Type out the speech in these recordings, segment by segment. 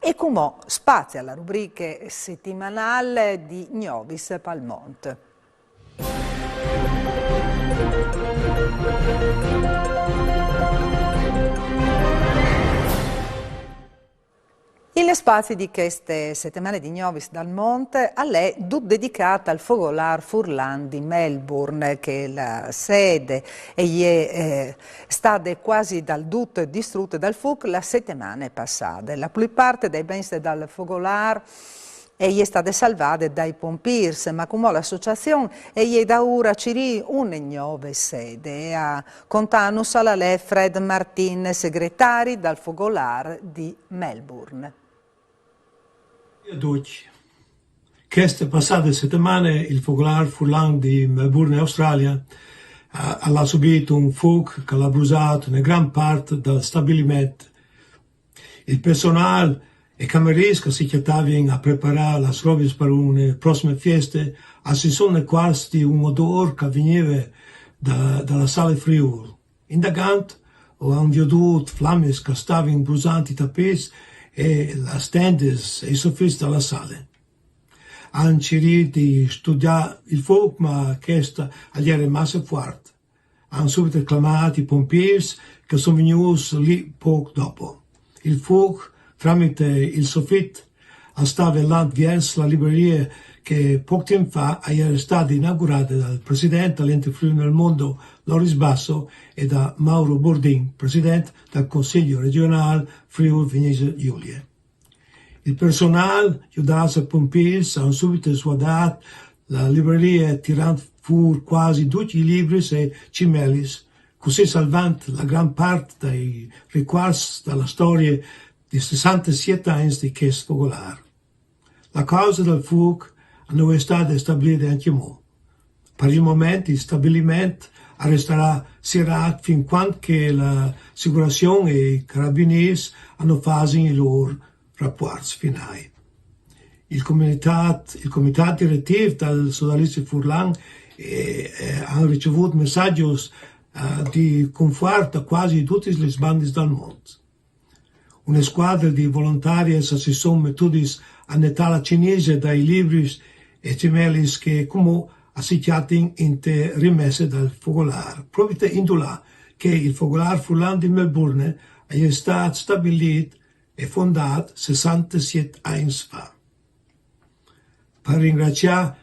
E come spazio alla rubrica settimanale di Gnovis Palmont. Il spazio di queste settimane di Gnovis dal Monte è dedicata al Fogolar Furlan di Melbourne, che è la sede e è stata quasi dal tutto distrutta dal fuoco la settimana passata. La più parte dei beni dal Fogolar è stata salvata dai pompiers, ma come l'associazione è da ora ci una nuova sede. A contarnos alla Fred Martin, segretario dal Fogolar di Melbourne. Queste passate settimane il Fogolar Furlan di Melbourne, Australia, ha subito un fuoco che ha bruciato una gran parte del stabilimento. Il personale e camerieri che si chiamavano a preparare le robe per una prossima festa si sono accorti di un odore che veniva dalla sala friul. Indagando, hanno veduto fiamme che stavano bruciando i tappeti e le stende e i soffitti della sala. Hanno cercato di studiare il fuoco, ma questo era rimasto forte. Hanno subito chiamato i pompiers che sono venuti lì poco dopo. Il fuoco, tramite il soffitto, stava velando verso la libreria che poco tempo fa era stata inaugurata dal presidente dell'Ente Friuli nel Mondo, Loris Basso, e da Mauro Bordin, presidente del Consiglio regionale Friuli Venezia Giulia. Il personale, aiutato ai pompiers, hanno subito sguardato la libreria tirando fuori quasi tutti i libri e cimelli, così salvando la gran parte dei ricordi della storia di 67 anni di questo Fogolar. La causa del fuoco non è stata stabilita anche mo. Per il momento il stabilimento resterà serrato fin quando che l'assicurazione e i carabinieri hanno fatto i loro rapporti finali. Il comitato direttivo del sodalizio Furlan ha ricevuto messaggi di conforto da quasi tutte le bande del mondo. Una squadra di volontari si sono mettuti a Natale cinese dai libri e cimelli che come assicciati in te rimesse dal Fogolar. Proprio in là che il Fogolar Furlan di Melbourne è stato stabilito e fondato 67 anni fa. Per ringraziare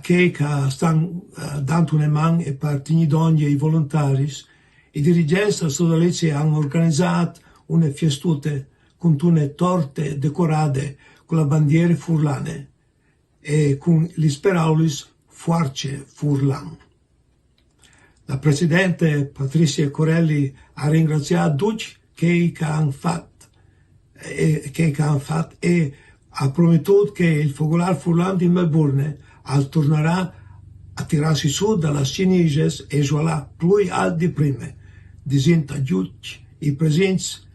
che stanno dando una mano e per tenere i volontari, i dirigenti del sodalizio hanno organizzato una festuta con una torte decorate con la bandiera furlane e con le parole Force Furlan. La presidente Patricia Corelli ha ringraziato tutti che hanno fatto e ha promesso che il Fogolar Furlan di Melbourne tornerà a tirarsi su dalle cinese e jouerà più alto di prima, dicendo a tutti i presenti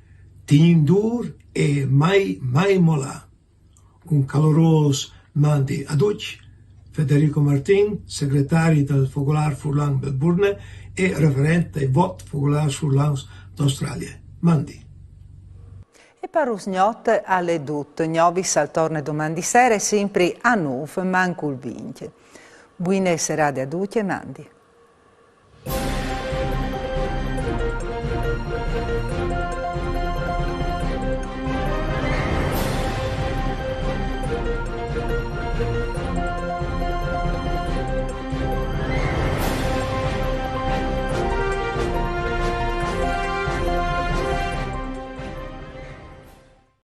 dur e mai mola. Un caloroso mandi a tutti. Federico Martin, segretario del Fogolar Furlan Melbourne e referente ai voti Fogolar Furlan d'Australia. Mandi. E per usgnot alle dut, Gnovis al torne domani sera sempre a Nuf, mancul vince. Buone serate a tutti e mandi.